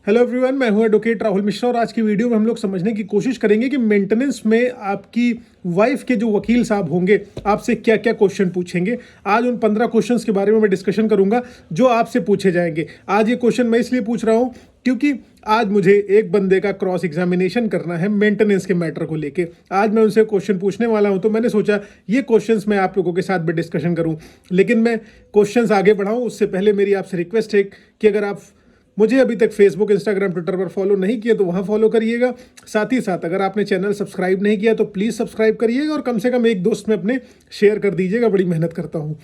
Hello everyone, मैं हूं advocate Rahul Mishra और आज की वीडियो में हम लोग समझने की कोशिश करेंगे कि मेंटेनेंस में आपकी वाइफ के जो वकील साहब होंगे आपसे क्या क्या क्वेश्चन पूछेंगे। आज उन 15 क्वेश्चंस के बारे में मैं डिस्कशन करूंगा जो आपसे पूछे जाएंगे। आज ये क्वेश्चन मैं इसलिए पूछ रहा हूं क्योंकि आज मुझे एक बंदे का क्रॉस एग्जामिनेशन करना है मेंटेनेंस के मैटर को लेके। आज मैं उनसे क्वेश्चन पूछने वाला हूं, तो मैंने सोचा ये क्वेश्चंस मैं आप लोगों के साथ भी डिस्कशन करूं। लेकिन मैं क्वेश्चंस आगे बढ़ाऊं उससे पहले मेरी आपसे रिक्वेस्ट है कि अगर आप मुझे अभी तक फेसबुक, इंस्टाग्राम, ट्विटर पर फॉलो नहीं किया तो वहाँ फॉलो करिएगा। साथ ही साथ अगर आपने चैनल सब्सक्राइब नहीं किया तो प्लीज़ सब्सक्राइब करिएगा और कम से कम एक दोस्त में अपने शेयर कर दीजिएगा। बड़ी मेहनत करता हूँ।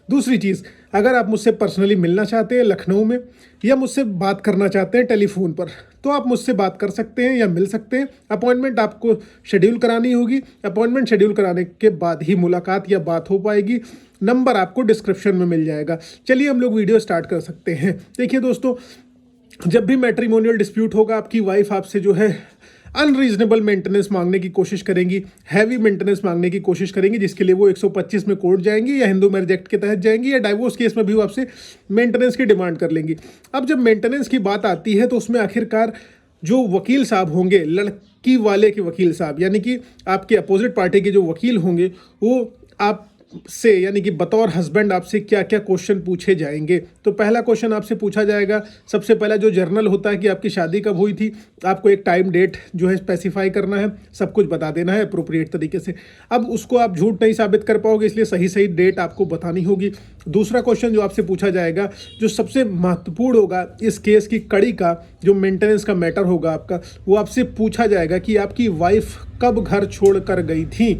दूसरी चीज़, अगर आप मुझसे पर्सनली मिलना चाहते हैं लखनऊ में या मुझसे बात करना चाहते हैं टेलीफोन पर, तो आप मुझसे बात कर सकते हैं या मिल सकते हैं। अपॉइंटमेंट आपको शेड्यूल करानी होगी। अपॉइंटमेंट शेड्यूल कराने के बाद ही मुलाकात या बात हो पाएगी। नंबर आपको डिस्क्रिप्शन में मिल जाएगा। चलिए हम लोग वीडियो स्टार्ट कर सकते हैं। देखिए दोस्तों, जब भी मैट्रिमोनियल डिस्प्यूट होगा, आपकी वाइफ आपसे जो है अनरीजनेबल मेंटेनेंस मांगने की कोशिश करेंगी, हैवी मेंटेनेंस मांगने की कोशिश करेंगी, जिसके लिए वो 125 में कोर्ट जाएंगी या हिंदू मैरिज एक्ट के तहत जाएंगी या डाइवोर्स केस में भी वो आपसे मेंटेनेंस की डिमांड कर लेंगी। अब जब मेंटेनेंस की बात आती है तो उसमें आखिरकार जो वकील साहब होंगे, लड़की वाले के वकील साहब यानी कि आपके अपोजिट पार्टी के जो वकील होंगे, वो आप से यानी कि बतौर हस्बैंड आपसे क्या क्या क्वेश्चन पूछे जाएंगे। तो पहला क्वेश्चन आपसे पूछा जाएगा, सबसे पहला जो जर्नल होता है कि आपकी शादी कब हुई थी, आपको एक टाइम डेट जो है स्पेसिफाई करना है, सब कुछ बता देना है अप्रोप्रिएट तरीके से। अब उसको आप झूठ नहीं साबित कर पाओगे, इसलिए सही सही डेट आपको बतानी होगी। दूसरा क्वेश्चन जो आपसे पूछा जाएगा, जो सबसे महत्वपूर्ण होगा इस केस की कड़ी का, जो मेंटेनेंस का मैटर होगा आपका, वो आपसे पूछा जाएगा कि आपकी वाइफ कब घर छोड़ कर गई थी।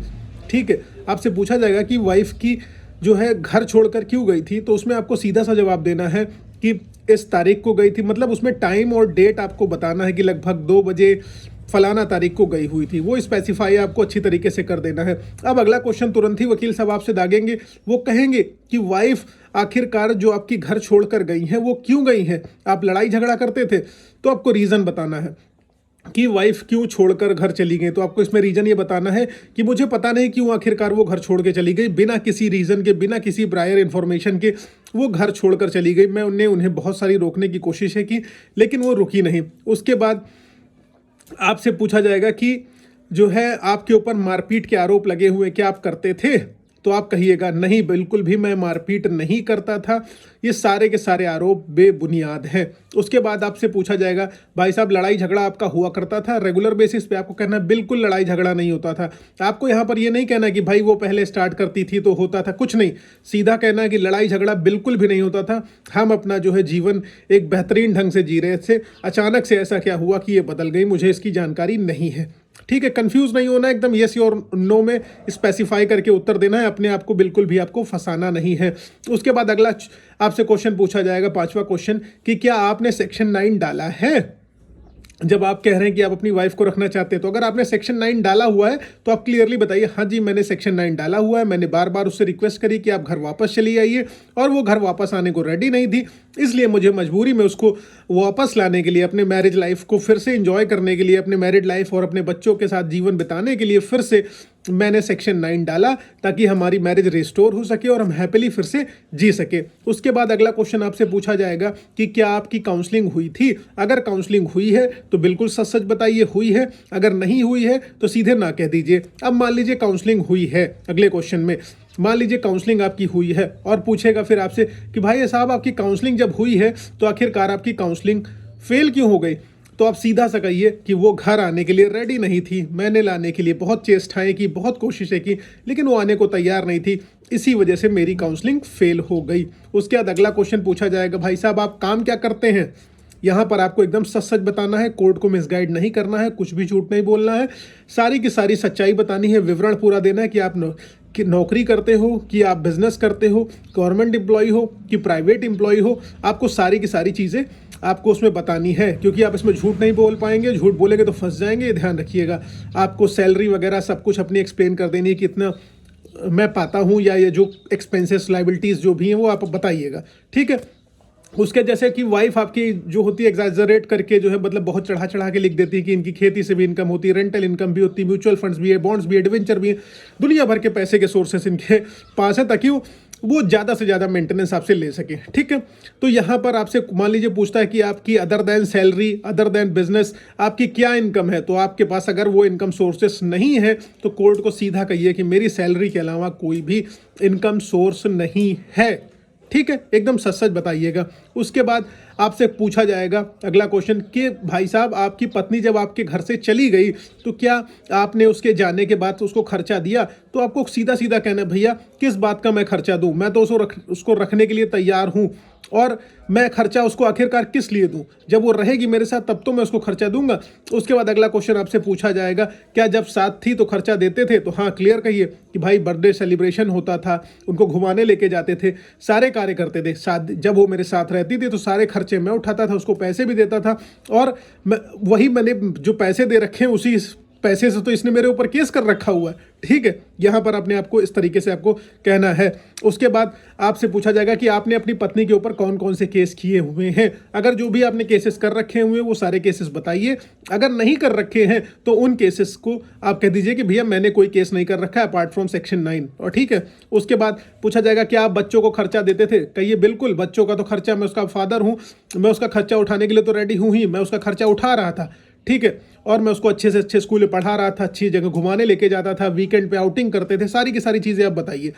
ठीक है, आपसे पूछा जाएगा कि वाइफ की जो है घर छोड़कर क्यों गई थी। तो उसमें आपको सीधा सा जवाब देना है कि इस तारीख को गई थी, मतलब उसमें टाइम और डेट आपको बताना है कि लगभग 2 बजे फलाना तारीख को गई हुई थी। वो स्पेसिफाई आपको अच्छी तरीके से कर देना है। अब अगला क्वेश्चन तुरंत ही वकील साहब आपसे दागेंगे। वो कहेंगे कि वाइफ आखिरकार जो आपकी घर छोड़कर गई हैं वो क्यों गई हैं। आप लड़ाई झगड़ा करते थे तो आपको रीज़न बताना है कि वाइफ क्यों छोड़कर घर चली गई। तो आपको इसमें रीजन ये बताना है कि मुझे पता नहीं क्यों आखिरकार वो घर छोड़ के चली गई, बिना किसी रीजन के, बिना किसी प्रायर इन्फॉर्मेशन के वो घर छोड़कर चली गई। मैं उन्हें बहुत सारी रोकने की कोशिश है की, लेकिन वो रुकी नहीं। उसके बाद आपसे पूछा जाएगा कि जो है आपके ऊपर मारपीट के आरोप लगे हुए, क्या आप करते थे। तो आप कहिएगा नहीं, बिल्कुल भी मैं मारपीट नहीं करता था, ये सारे के सारे आरोप बेबुनियाद हैं। उसके बाद आपसे पूछा जाएगा, भाई साहब लड़ाई झगड़ा आपका हुआ करता था रेगुलर बेसिस पे। आपको कहना है बिल्कुल लड़ाई झगड़ा नहीं होता था। आपको यहाँ पर ये नहीं कहना कि भाई वो पहले स्टार्ट करती थी तो होता था, कुछ नहीं। सीधा कहना है कि लड़ाई झगड़ा बिल्कुल भी नहीं होता था। हम अपना जो है जीवन एक बेहतरीन ढंग से जी रहे थे, अचानक से ऐसा क्या हुआ कि ये बदल गई, मुझे इसकी जानकारी नहीं है। ठीक है, कंफ्यूज नहीं होना, एकदम यस और नो में स्पेसिफाई करके उत्तर देना है। अपने आप को बिल्कुल भी आपको फंसाना नहीं है। उसके बाद अगला आपसे क्वेश्चन पूछा जाएगा, 5वां क्वेश्चन, कि क्या आपने सेक्शन 9 डाला है। जब आप कह रहे हैं कि आप अपनी वाइफ को रखना चाहते हैं, तो अगर आपने सेक्शन 9 डाला हुआ है तो आप क्लियरली बताइए, हाँ जी मैंने सेक्शन 9 डाला हुआ है। मैंने बार बार उससे रिक्वेस्ट करी कि आप घर वापस चली आइए और वो घर वापस आने को रेडी नहीं थी, इसलिए मुझे मजबूरी में उसको वापस लाने के लिए, अपने मैरिज लाइफ को फिर से इंजॉय करने के लिए, अपने मैरिड लाइफ और अपने बच्चों के साथ जीवन बिताने के लिए फिर से मैंने सेक्शन 9 डाला, ताकि हमारी मैरिज रिस्टोर हो सके और हम हैप्पीली फिर से जी सके। उसके बाद अगला क्वेश्चन आपसे पूछा जाएगा कि क्या आपकी काउंसलिंग हुई थी। अगर काउंसलिंग हुई है तो बिल्कुल सच सच बताइए हुई है, अगर नहीं हुई है तो सीधे ना कह दीजिए। अब मान लीजिए काउंसलिंग हुई है, अगले क्वेश्चन में मान लीजिए काउंसलिंग आपकी हुई है और पूछेगा फिर आपसे कि भाई साहब आपकी काउंसलिंग जब हुई है तो आखिरकार आपकी काउंसलिंग फेल क्यों हो गई। तो आप सीधा सा कहिए कि वो घर आने के लिए रेडी नहीं थी, मैंने लाने के लिए बहुत चेष्टाएं की, बहुत कोशिशें की, लेकिन वो आने को तैयार नहीं थी, इसी वजह से मेरी काउंसलिंग फेल हो गई। उसके बाद अगला क्वेश्चन पूछा जाएगा, भाई साहब आप काम क्या करते हैं। यहाँ पर आपको एकदम सच सच बताना है, कोर्ट को मिसगाइड नहीं करना है, कुछ भी झूठ नहीं बोलना है, सारी की सारी सच्चाई बतानी है, विवरण पूरा देना है कि आप कि नौकरी करते हो, कि आप बिजनेस करते हो, गवर्नमेंट एम्प्लॉय हो कि प्राइवेट एम्प्लॉय हो। आपको सारी की सारी चीज़ें आपको उसमें बतानी है, क्योंकि आप इसमें झूठ नहीं बोल पाएंगे। झूठ बोलेंगे तो फंस जाएंगे, ये ध्यान रखिएगा। आपको सैलरी वगैरह सब कुछ अपनी एक्सप्लेन कर देनी है, कितना मैं पाता हूँ या ये जो एक्सपेंसेस लाइबिलिटीज़ जो भी हैं वो आप बताइएगा। ठीक है, उसके जैसे कि वाइफ आपकी जो होती है एग्जैजरेट करके जो है, मतलब बहुत चढ़ा चढ़ा के लिख देती है कि इनकी खेती से भी इनकम होती है, रेंटल इनकम भी होती है, म्यूचुअल फंड्स भी है, बॉन्ड्स भी है, डिवेंचर भी है, दुनिया भर के पैसे के सोर्सेस इनके पास है, ताकि वो वो ज़्यादा से ज़्यादा मेंटेनेंस आपसे ले सके। ठीक है, तो यहाँ पर आपसे मान लीजिए पूछता है कि आपकी other than salary, other than business, आपकी क्या इनकम है। तो आपके पास अगर वो इनकम सोर्सेस नहीं है तो कोर्ट को सीधा कहिए कि मेरी सैलरी के अलावा कोई भी इनकम सोर्स नहीं है। ठीक है, एकदम सच सच बताइएगा। उसके बाद आपसे पूछा जाएगा अगला क्वेश्चन कि भाई साहब आपकी पत्नी जब आपके घर से चली गई तो क्या आपने उसके जाने के बाद उसको खर्चा दिया। तो आपको सीधा सीधा कहना है भैया किस बात का मैं खर्चा दूं, मैं तो उसको रखने के लिए तैयार हूं और मैं खर्चा उसको आखिरकार किस लिए दूं, जब वो रहेगी मेरे साथ तब तो मैं उसको खर्चा दूंगा। उसके बाद अगला क्वेश्चन आपसे पूछा जाएगा क्या जब साथ थी तो खर्चा देते थे। तो हाँ क्लियर कहिए कि भाई बर्थडे सेलिब्रेशन होता था, उनको घुमाने लेके जाते थे, सारे कार्य करते थे साथ, जब वो मेरे साथ रहती थी तो सारे खर्चे मैं उठाता था, उसको पैसे भी देता था और मैंने जो पैसे दे रखे हैं उसी पैसे से तो इसने मेरे ऊपर केस कर रखा हुआ है। ठीक है, यहां पर अपने आप को इस तरीके से आपको कहना है। उसके बाद आपसे पूछा जाएगा कि आपने अपनी पत्नी के ऊपर कौन कौन से केस किए हुए हैं। अगर जो भी आपने केसेस कर रखे हुए हैं वो सारे केसेस बताइए, अगर नहीं कर रखे हैं तो उन केसेस को आप कह दीजिए कि भैया मैंने कोई केस नहीं कर रखा है अपार्ट फ्रॉम सेक्शन 9। और ठीक है, उसके बाद पूछा जाएगा क्या आप बच्चों को खर्चा देते थे। कहिए बिल्कुल, बच्चों का तो खर्चा, मैं उसका फादर हूं, मैं उसका खर्चा उठाने के लिए तो रेडी हूं ही, मैं उसका खर्चा उठा रहा था। ठीक है, और मैं उसको अच्छे से अच्छे स्कूल में पढ़ा रहा था, अच्छी जगह घुमाने लेके जाता था, वीकेंड पे आउटिंग करते थे, सारी की सारी चीज़ें आप बताइए।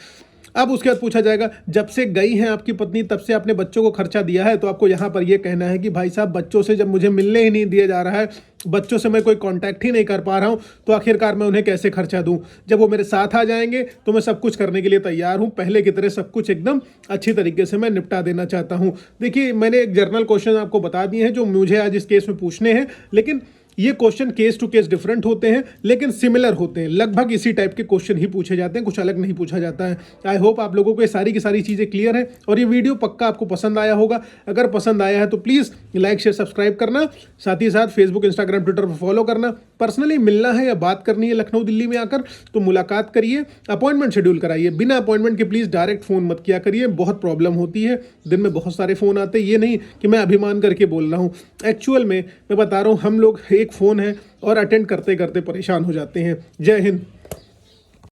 अब उसके बाद पूछा जाएगा जब से गई हैं आपकी पत्नी तब से आपने बच्चों को खर्चा दिया है। तो आपको यहाँ पर यह कहना है कि भाई साहब बच्चों से जब मुझे मिलने ही नहीं दिया जा रहा है, बच्चों से मैं कोई कांटेक्ट ही नहीं कर पा रहा हूँ, तो आखिरकार मैं उन्हें कैसे खर्चा दूँ। जब वो मेरे साथ आ जाएंगे तो मैं सब कुछ करने के लिए तैयार हूँ, पहले की तरह सब कुछ एकदम अच्छी तरीके से मैं निपटा देना चाहता हूँ। देखिए मैंने एक जर्नल क्वेश्चन आपको बता दिए हैं जो मुझे आज इस केस में पूछने हैं, लेकिन ये question case to case different होते हैं लेकिन सिमिलर होते हैं, लगभग इसी टाइप के क्वेश्चन ही पूछे जाते हैं, कुछ अलग नहीं पूछा जाता है। आई होप आप लोगों को ये सारी की सारी चीज़ें क्लियर है और ये वीडियो पक्का आपको पसंद आया होगा। अगर पसंद आया है तो प्लीज़ लाइक शेयर सब्सक्राइब करना, साथ ही साथ फेसबुक इंस्टाग्राम ट्विटर पर फॉलो करना। पर्सनली मिलना है या बात करनी है लखनऊ दिल्ली में आकर तो मुलाकात करिए, अपॉइंटमेंट शेड्यूल कराइए। बिना अपॉइंटमेंट के प्लीज़ डायरेक्ट फ़ोन मत किया करिए, बहुत प्रॉब्लम होती है, दिन में बहुत सारे फ़ोन आते हैं। ये नहीं कि मैं अभिमान करके बोल रहा हूँ, एक्चुअल में मैं बता रहा हूँ हम लोग एक फ़ोन है और अटेंड करते करते परेशान हो जाते हैं। जय हिंद।